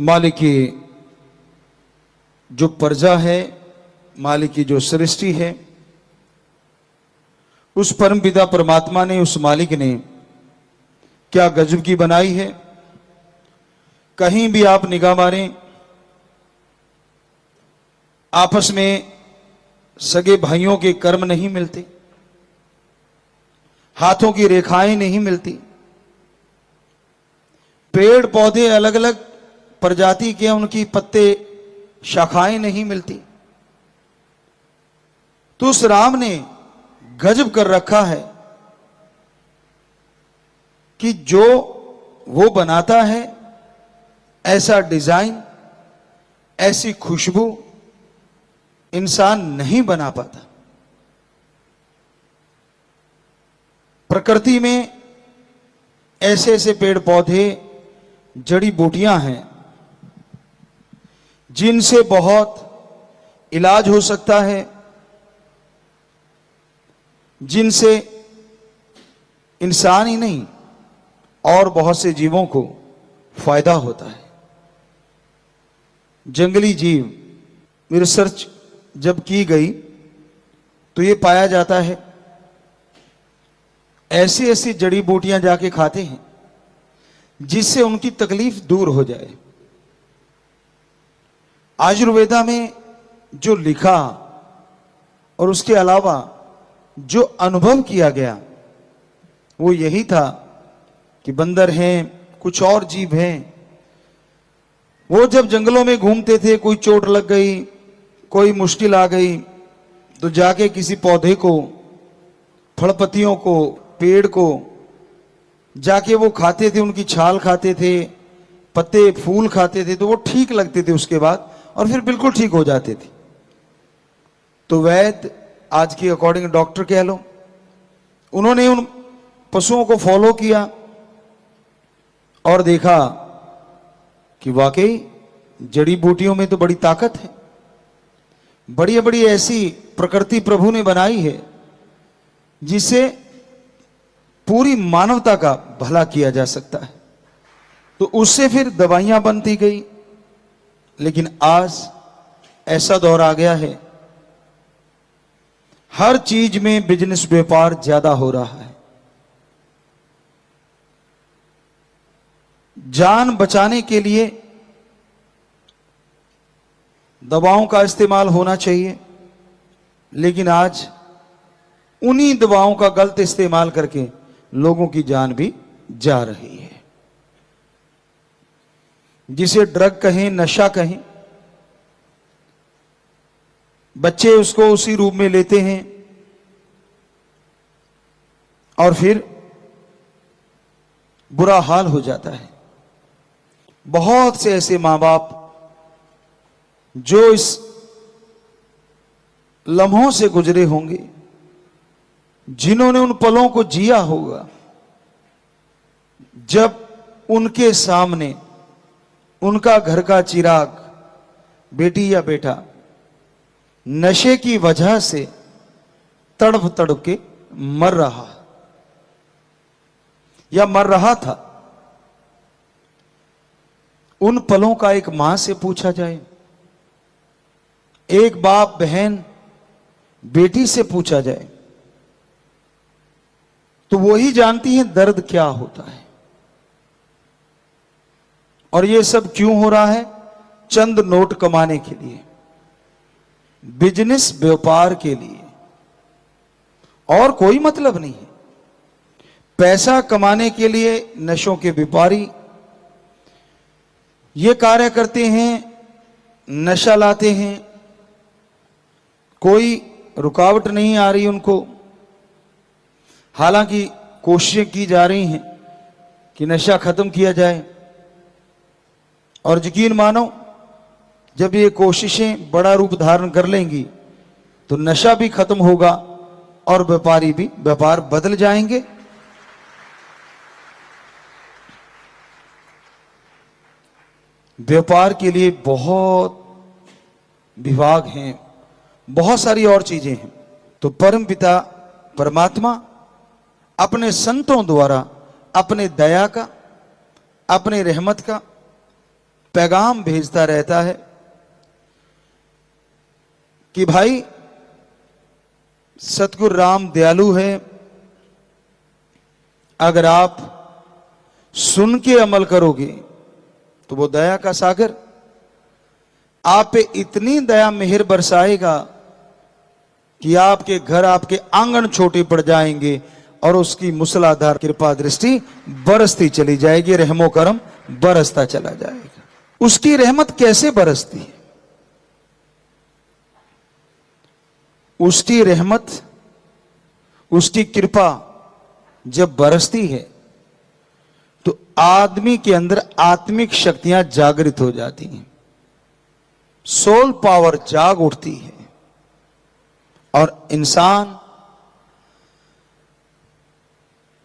मालिक की जो प्रजा है, मालिक की जो सृष्टि है, उस परमपिता परमात्मा ने, उस मालिक ने क्या गजब की बनाई है। कहीं भी आप निगाह मारें, आपस में सगे भाइयों के कर्म नहीं मिलते, हाथों की रेखाएं नहीं मिलती, पेड़ पौधे अलग अलग प्रजाति के, उनकी पत्ते शाखाएं नहीं मिलती। तो उस राम ने गजब कर रखा है कि जो वो बनाता है, ऐसा डिजाइन, ऐसी खुशबू इंसान नहीं बना पाता। प्रकृति में ऐसे ऐसे पेड़ पौधे, जड़ी बूटियां हैं जिनसे बहुत इलाज हो सकता है, जिनसे इंसान ही नहीं और बहुत से जीवों को फायदा होता है। जंगली जीव रिसर्च जब की गई तो ये पाया जाता है ऐसी ऐसी जड़ी बूटियां जाके खाते हैं जिससे उनकी तकलीफ दूर हो जाए। आयुर्वेदा में जो लिखा और उसके अलावा जो अनुभव किया गया वो यही था कि बंदर हैं, कुछ और जीव हैं, वो जब जंगलों में घूमते थे, कोई चोट लग गई, कोई मुश्किल आ गई, तो जाके किसी पौधे को, फल पत्तियों को, पेड़ को जाके वो खाते थे, उनकी छाल खाते थे, पत्ते फूल खाते थे, तो वो ठीक लगते थे उसके बाद, और फिर बिल्कुल ठीक हो जाते थे। तो वैद्य, आज के अकॉर्डिंग डॉक्टर कह लो, उन्होंने उन पशुओं को फॉलो किया और देखा कि वाकई जड़ी बूटियों में तो बड़ी ताकत है, बड़ी बड़ी ऐसी प्रकृति प्रभु ने बनाई है जिससे पूरी मानवता का भला किया जा सकता है। तो उससे फिर दवाइयां बनती गई। लेकिन आज ऐसा दौर आ गया है, हर चीज में बिजनेस, व्यापार ज्यादा हो रहा है। जान बचाने के लिए दवाओं का इस्तेमाल होना चाहिए, लेकिन आज उन्हीं दवाओं का गलत इस्तेमाल करके लोगों की जान भी जा रही है। जिसे ड्रग कहें, नशा कहें, बच्चे उसको उसी रूप में लेते हैं और फिर बुरा हाल हो जाता है। बहुत से ऐसे मां बाप जो इस लम्हों से गुजरे होंगे, जिन्होंने उन पलों को जिया होगा जब उनके सामने उनका घर का चिराग, बेटी या बेटा, नशे की वजह से तड़प तड़प के मर रहा या मर रहा था। उन पलों का एक मां से पूछा जाए, एक बाप बहन बेटी से पूछा जाए, तो वो ही जानती है दर्द क्या होता है। और ये सब क्यों हो रहा है? चंद नोट कमाने के लिए, बिजनेस, व्यापार के लिए, और कोई मतलब नहीं है। पैसा कमाने के लिए नशों के व्यापारी ये कार्य करते हैं, नशा लाते हैं, कोई रुकावट नहीं आ रही उनको। हालांकि कोशिशें की जा रही हैं कि नशा खत्म किया जाए, और यकीन मानो जब ये कोशिशें बड़ा रूप धारण कर लेंगी तो नशा भी खत्म होगा और व्यापारी भी, व्यापार बदल जाएंगे। व्यापार के लिए बहुत विभाग हैं, बहुत सारी और चीजें हैं। तो परमपिता परमात्मा अपने संतों द्वारा अपने दया का, अपने रहमत का पैगाम भेजता रहता है कि भाई सतगुरु राम दयालु है, अगर आप सुन के अमल करोगे तो वो दया का सागर आप पे इतनी दया मेहर बरसाएगा कि आपके घर, आपके आंगन छोटे पड़ जाएंगे और उसकी मूसलाधार कृपा दृष्टि बरसती चली जाएगी, रहमो करम बरसता चला जाएगा। उसकी रहमत कैसे बरसती है? उसकी रहमत, उसकी कृपा जब बरसती है तो आदमी के अंदर आत्मिक शक्तियां जागृत हो जाती हैं, सोल पावर जाग उठती है और इंसान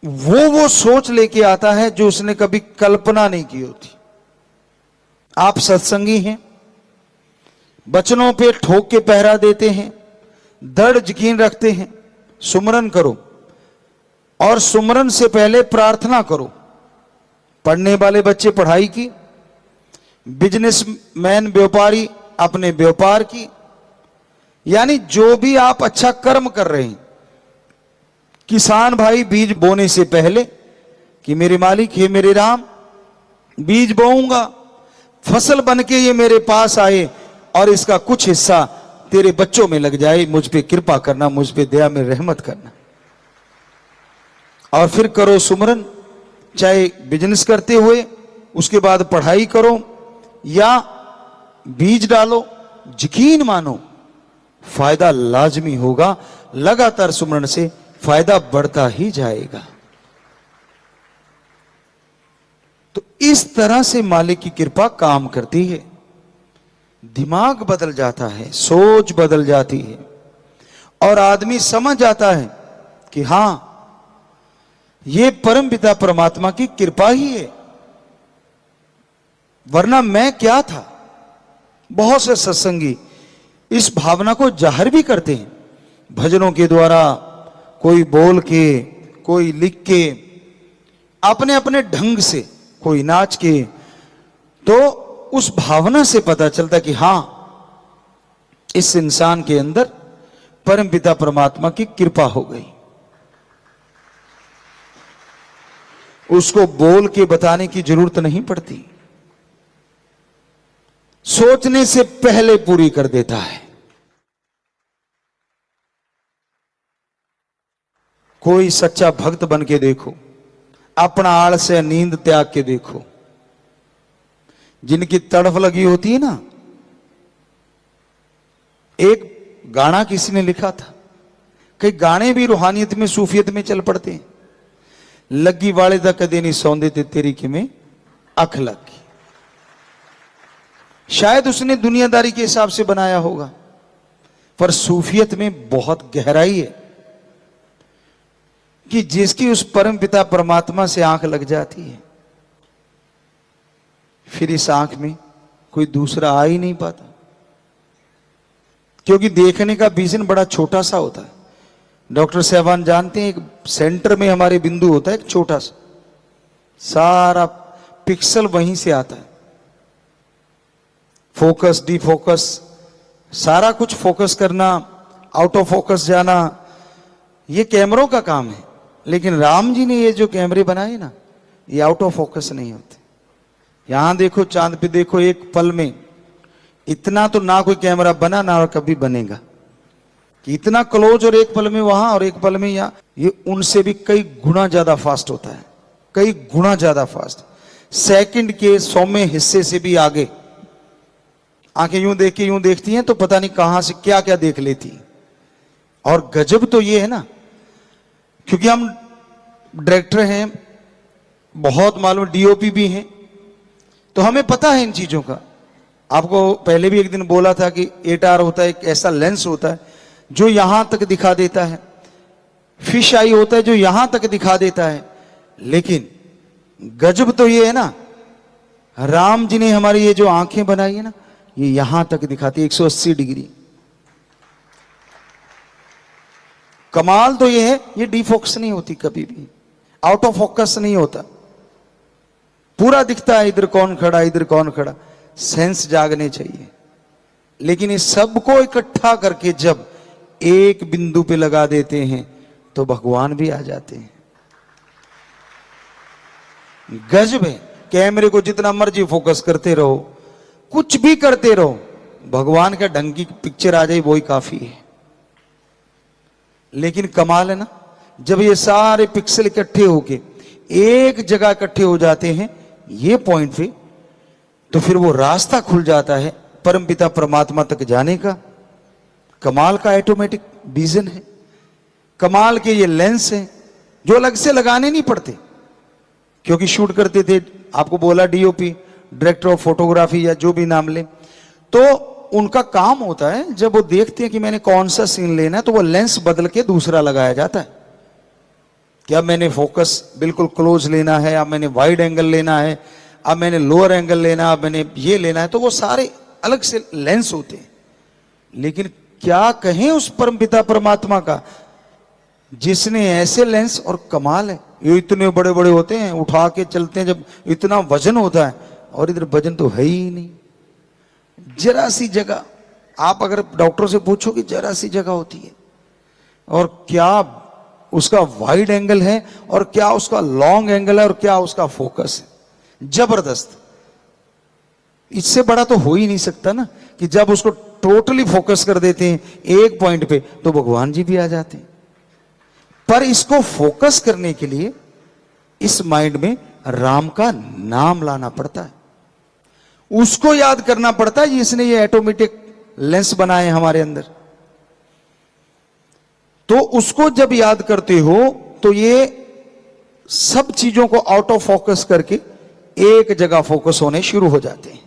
वो सोच लेके आता है जो उसने कभी कल्पना नहीं की होती। आप सत्संगी हैं, वचनों पे ठोक के पहरा देते हैं, दृढ़ यकीन रखते हैं, सुमरन करो और सुमरन से पहले प्रार्थना करो। पढ़ने वाले बच्चे पढ़ाई की, बिजनेसमैन व्यापारी अपने व्यापार की, यानी जो भी आप अच्छा कर्म कर रहे हैं। किसान भाई बीज बोने से पहले कि मेरे मालिक हे मेरे राम, बीज बोऊंगा, फसल बन के ये मेरे पास आए और इसका कुछ हिस्सा तेरे बच्चों में लग जाए, मुझ पे कृपा करना, मुझ पे दया में रहमत करना। और फिर करो सुमरन, चाहे बिजनेस करते हुए, उसके बाद पढ़ाई करो या बीज डालो, यकीन मानो फायदा लाजमी होगा। लगातार सुमरन से फायदा बढ़ता ही जाएगा। तो इस तरह से मालिक की कृपा काम करती है। दिमाग बदल जाता है, सोच बदल जाती है और आदमी समझ जाता है कि हां, ये परम पिता परमात्मा की कृपा ही है, वरना मैं क्या था। बहुत से सत्संगी इस भावना को जाहिर भी करते हैं, भजनों के द्वारा, कोई बोल के, कोई लिख के, अपने अपने ढंग से, कोई नाच के। तो उस भावना से पता चलता कि हां, इस इंसान के अंदर परम पिता परमात्मा की कृपा हो गई। उसको बोल के बताने की जरूरत नहीं पड़ती, सोचने से पहले पूरी कर देता है। कोई सच्चा भक्त बन के देखो, अपना आलस से नींद त्याग के देखो, जिनकी तड़फ लगी होती है ना। एक गाना किसी ने लिखा था, कई गाने भी रूहानियत में, सूफियत में चल पड़ते हैं। लगी वाले दा कदे नहीं सौंदे ते तेरी किमें अख लगी। शायद उसने दुनियादारी के हिसाब से बनाया होगा, पर सूफियत में बहुत गहराई है कि जिसकी उस परम पिता परमात्मा से आंख लग जाती है, फिर इस आंख में कोई दूसरा आ ही नहीं पाता, क्योंकि देखने का विजन बड़ा छोटा सा होता है। डॉक्टर साहबान जानते हैं, एक सेंटर में हमारे बिंदु होता है, एक छोटा सा, सारा पिक्सल वहीं से आता है। फोकस, डी फोकस, सारा कुछ फोकस करना, आउट ऑफ फोकस जाना, ये कैमरों का काम है। लेकिन राम जी ने ये जो कैमरे बनाए ना, ये आउट ऑफ फोकस नहीं होते। यहां देखो, चांद पे देखो, एक पल में इतना तो ना कोई कैमरा बना ना और कभी बनेगा कि इतना क्लोज, और एक पल में वहां और एक पल में यहां। ये उनसे भी कई गुना ज्यादा फास्ट होता है, कई गुना ज्यादा फास्ट, सेकंड के 100वें हिस्से से भी आगे। आंखें यूं देख के यूं देखती हैं तो पता नहीं कहां से क्या क्या देख लेती। और गजब तो ये है ना, क्योंकि हम डायरेक्टर हैं, बहुत मालूम, डीओपी भी हैं, तो हमें पता है इन चीजों का। आपको पहले भी एक दिन बोला था कि 8R होता है, एक ऐसा लेंस होता है जो यहां तक दिखा देता है, फिश आई होता है जो यहां तक दिखा देता है। लेकिन गजब तो ये है ना, राम जी ने हमारी ये जो आंखें बनाई है ना, ये यहां तक दिखाती है 180 डिग्री। कमाल तो ये है, ये डीफोकस नहीं होती कभी भी, आउट ऑफ फोकस नहीं होता, पूरा दिखता है इधर कौन खड़ा, इधर कौन खड़ा। सेंस जागने चाहिए। लेकिन इस सबको इकट्ठा करके जब एक बिंदु पे लगा देते हैं तो भगवान भी आ जाते हैं। गजब है। कैमरे को जितना मर्जी फोकस करते रहो, कुछ भी करते रहो, भगवान का ढंग की पिक्चर आ जाए वही काफी है। लेकिन कमाल है ना, जब ये सारे पिक्सल इकट्ठे होके एक जगह इकट्ठे हो जाते हैं ये पॉइंट पे, तो फिर वो रास्ता खुल जाता है परमपिता परमात्मा तक जाने का। कमाल का ऑटोमेटिक विजन है, कमाल के ये लेंस हैं जो अलग से लगाने नहीं पड़ते। क्योंकि शूट करते थे, आपको बोला डीओपी, डायरेक्टर ऑफ फोटोग्राफी या जो भी नाम ले, तो उनका काम होता है जब वो देखते हैं कि मैंने कौन सा सीन लेना है तो वो लेंस बदल के दूसरा लगाया जाता है। कि अब मैंने फोकस बिल्कुल क्लोज लेना है, अब मैंने वाइड एंगल लेना है, अब मैंने लोअर एंगल लेना, अब मैंने ये लेना है, तो वो सारे अलग से लेंस होते हैं। लेकिन क्या कहें उस परमपिता परमात्मा का जिसने ऐसे लेंस, और कमाल है ये इतने बड़े बड़े होते हैं, उठा के चलते हैं जब इतना वजन होता है, और इधर वजन तो है ही नहीं। जरा सी जगह, आप अगर डॉक्टर से पूछो कि जरा सी जगह होती है, और क्या उसका वाइड एंगल है, और क्या उसका लॉन्ग एंगल है, और क्या उसका फोकस है, जबरदस्त। इससे बड़ा तो हो ही नहीं सकता ना, कि जब उसको टोटली फोकस कर देते हैं एक पॉइंट पे तो भगवान जी भी आ जाते हैं। पर इसको फोकस करने के लिए इस माइंड में राम का नाम लाना पड़ता है, उसको याद करना पड़ता है जिसने ये ऑटोमेटिक लेंस बनाए हमारे अंदर। तो उसको जब याद करते हो तो ये सब चीजों को आउट ऑफ फोकस करके एक जगह फोकस होने शुरू हो जाते हैं।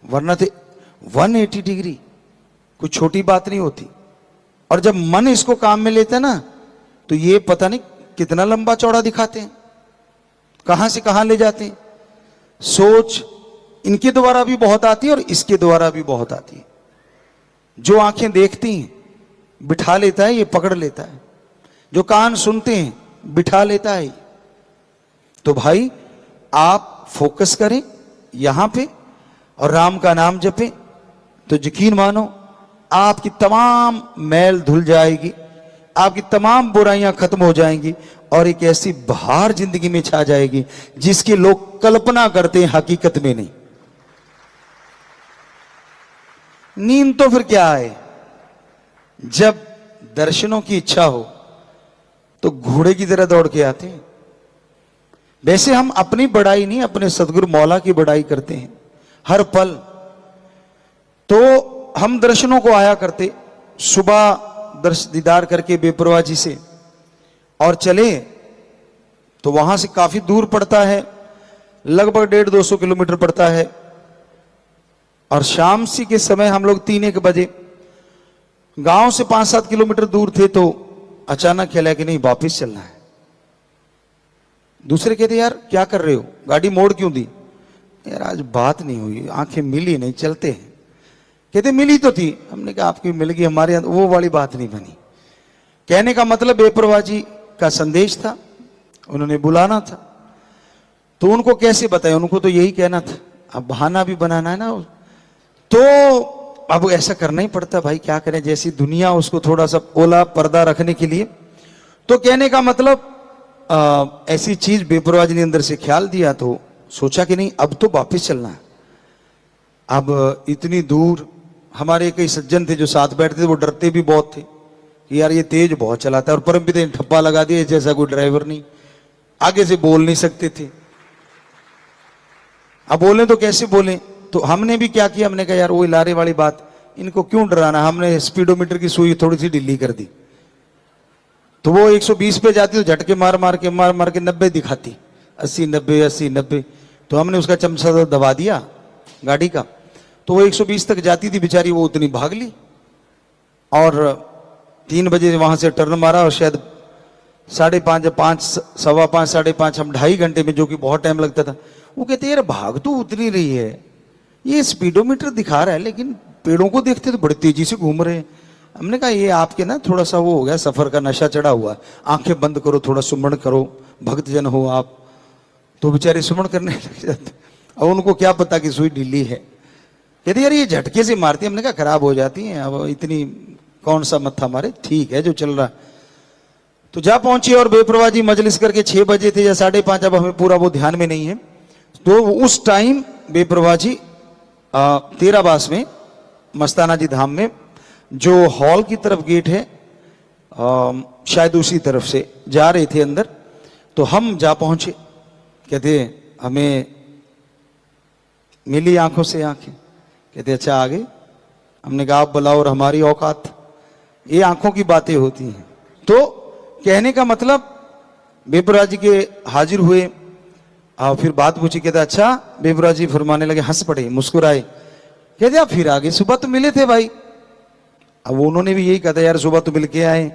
वरना तो 180 डिग्री कोई छोटी बात नहीं होती। और जब मन इसको काम में लेता है ना, तो ये पता नहीं कितना लंबा चौड़ा दिखाते हैं, कहां से कहां ले जाते हैं। सोच इनके द्वारा भी बहुत आती है और इसके द्वारा भी बहुत आती है। जो आंखें देखती हैं बिठा लेता है, ये पकड़ लेता है। जो कान सुनते हैं बिठा लेता है। तो भाई आप फोकस करें यहां पे और राम का नाम जपें, तो यकीन मानो आपकी तमाम मैल धुल जाएगी, आपकी तमाम बुराइयां खत्म हो जाएंगी, और एक ऐसी बहार जिंदगी में छा जाएगी जिसकी लोग कल्पना करते हैं, हकीकत में नहीं। नींद तो फिर क्या है, जब दर्शनों की इच्छा हो तो घोड़े की तरह दौड़ के आते हैं। वैसे हम अपनी बड़ाई नहीं, अपने सदगुरु मौला की बड़ाई करते हैं हर पल। तो हम दर्शनों को आया करते, सुबह दीदार करके बेपरवाह जी से, और चले तो वहां से काफी दूर पड़ता है, लगभग 150-200 किलोमीटर पड़ता है। और शाम सी के समय हम लोग 3-1 बजे गांव से 5-7 किलोमीटर दूर थे, तो अचानक ख्याल है कि नहीं वापिस चलना है। दूसरे कहते यार क्या कर रहे हो, गाड़ी मोड़ क्यों दी? यार आज बात नहीं हुई, आंखें मिली नहीं, चलते हैं। कहते मिली तो थी, हमने कहा आपकी मिल गई, हमारे यहां वो वाली बात नहीं बनी। कहने का मतलब बेपरवाह जी का संदेश था, उन्होंने बुलाना था। तो उनको कैसे बताए, उनको तो यही कहना था, अब बहाना भी बनाना है ना, तो अब ऐसा करना ही पड़ता भाई, क्या करें, जैसी दुनिया उसको थोड़ा सा ओला पर्दा रखने के लिए। तो कहने का मतलब ऐसी चीज बेपरवाह जी ने अंदर से ख्याल दिया, तो सोचा कि नहीं अब तो वापिस चलना है। अब इतनी दूर हमारे कई सज्जन थे जो साथ बैठते थे, वो डरते भी बहुत थे कि यार ये तेज बहुत चलाता है, और परमपिता ने ठप्पा लगा दिया जैसा कोई ड्राइवर नहीं, आगे से बोल नहीं सकते थे। अब बोले तो कैसे बोले, तो हमने भी क्या किया, हमने कहा यार वो लारे वाली बात, इनको क्यों डराना, हमने स्पीडोमीटर की सुई थोड़ी सी ढीली कर दी, तो वो 120 पे जाती तो झटके मार मार के 90 दिखाती, 80-90 80-90, तो हमने उसका चमचा दबा दिया गाड़ी का, तो वो 120 तक जाती थी बेचारी, वो उतनी भाग ली। और 3 बजे वहां से टर्न मारा, और शायद 5:30 5 सवा 5 5:30 हम 2.5 घंटे में, जो कि बहुत टाइम लगता था। वो कहते यार भाग तो उतनी रही है, ये स्पीडोमीटर दिखा रहा है, लेकिन पेड़ों को देखते तो बड़ी तेजी से घूम रहे हैं। हमने कहा ये आपके ना थोड़ा सा वो हो गया, सफर का नशा चढ़ा हुआ, आंखें बंद करो, थोड़ा सुमरण करो, भक्तजन हो आप। तो बेचारे सुमरण करने लग जाते, और उनको क्या पता कि सुई ढीली है। कहते यार ये झटके से मारती है। हमने कहा खराब हो जाती हैं, अब इतनी कौन सा मत्था मारे, ठीक है जो चल रहा। तो जा पहुंची और बेपरवाह जी मजलिस करके 6 बजे थे या 5:30, अब हमें पूरा वो ध्यान में नहीं है। तो उस टाइम बेपरवाह जी तेराबास में मस्ताना जी धाम में जो हॉल की तरफ गेट है, शायद उसी तरफ से जा रहे थे अंदर। तो हम जा पहुंचे, कहते हमें मिली आंखों से आंखें। कहते अच्छा आगे। हमने कहा आप बुलाओ और हमारी औकात, ये आंखों की बातें होती हैं। तो कहने का मतलब बेपरवाह जी के हाजिर हुए और फिर बात पूछी। कहते अच्छा। बेपरवाह जी फरमाने लगे, हंस पड़े, मुस्कुराए। कहते आप फिर आगे, सुबह तो मिले थे भाई। अब उन्होंने भी यही कहा था, यार सुबह तो मिल के आए।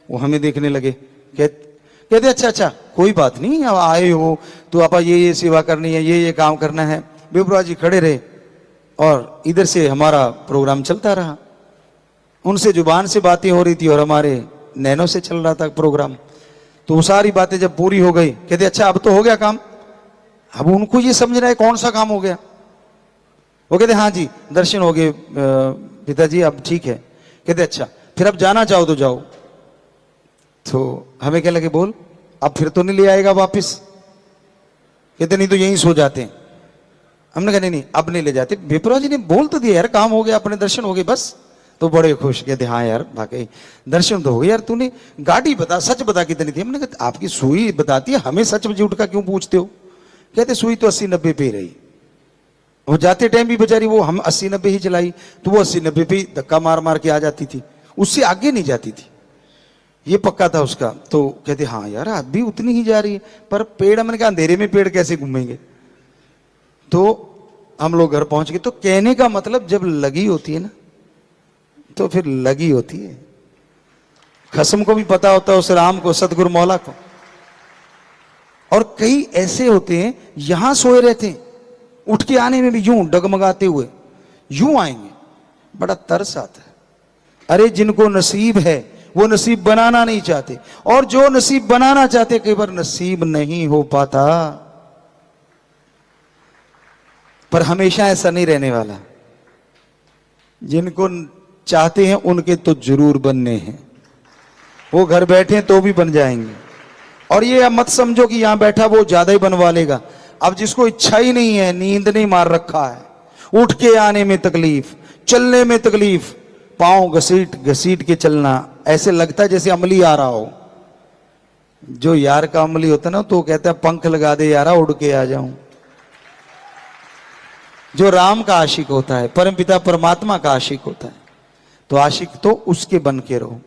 वो हमें देखने लगे। कहते अच्छा कोई बात नहीं, अब आए हो तो आपा ये सेवा करनी है, ये काम करना है। बेपरवाह जी खड़े रहे और इधर से हमारा प्रोग्राम चलता रहा। उनसे जुबान से बातें हो रही थी और हमारे नैनों से चल रहा था प्रोग्राम। तो वो सारी बातें जब पूरी हो गई, कहते अच्छा अब तो हो गया काम। अब उनको ये समझना है कौन सा काम हो गया। वो कहते हाँ जी दर्शन हो गए पिताजी, अब ठीक है। कहते अच्छा फिर अब जाना चाहो तो जाओ। तो हमें क्या लगे, बोल अब फिर तो नहीं ले आएगा वापिस। कहते नहीं तो यहीं सो जाते हैं। हमने कहा नहीं अब नहीं ले जाते। बेपरवाह जी ने बोल तो दिया यार, काम हो गया, अपने दर्शन हो गए बस। तो बड़े खुश, कहते हाँ यार वाकई दर्शन तो हो गए। यार तूने गाड़ी बता, सच बता कितनी थी। हमने कहा आपकी सुई बताती है, हमें सच झूठ का क्यों पूछते हो। कहते सुई तो 80-90 पे रही। वो जाते टाइम भी बेचारी वो हम 80-90 ही चलाई, तो वो 80-90 पे धक्का मार मार के आ जाती थी, उससे आगे नहीं जाती थी, ये पक्का था उसका। तो कहते हाँ यार अब भी उतनी ही जा रही है। पर पेड़, हमने कहा अंधेरे में पेड़ कैसे घूमेंगे। तो हम लोग घर पहुंच गए। तो कहने का मतलब जब लगी होती है ना तो फिर लगी होती है। खसम को भी पता होता है उस राम को, सतगुरु मौला को। और कई ऐसे होते हैं यहां सोए रहते हैं, उठ के आने में भी यूं डगमगाते हुए यूं आएंगे, बड़ा तरस आता है। अरे जिनको नसीब है वो नसीब बनाना नहीं चाहते, और जो नसीब बनाना चाहते कई बार नसीब नहीं हो पाता। पर हमेशा ऐसा नहीं रहने वाला। जिनको चाहते हैं उनके तो जरूर बनने हैं, वो घर बैठे तो भी बन जाएंगे। और ये मत समझो कि यहां बैठा वो ज्यादा ही बनवा लेगा। अब जिसको इच्छा ही नहीं है, नींद नहीं मार रखा है, उठ के आने में तकलीफ, चलने में तकलीफ, पांव घसीट घसीट के चलना, ऐसे लगता है जैसे अमली आ रहा हो। जो यार का अमली होता ना तो कहता है पंख लगा दे यारा उड़ के आ जाऊं। जो राम का आशिक होता है, परमपिता परमात्मा का आशिक होता है, तो आशिक तो उसके बन के रहो।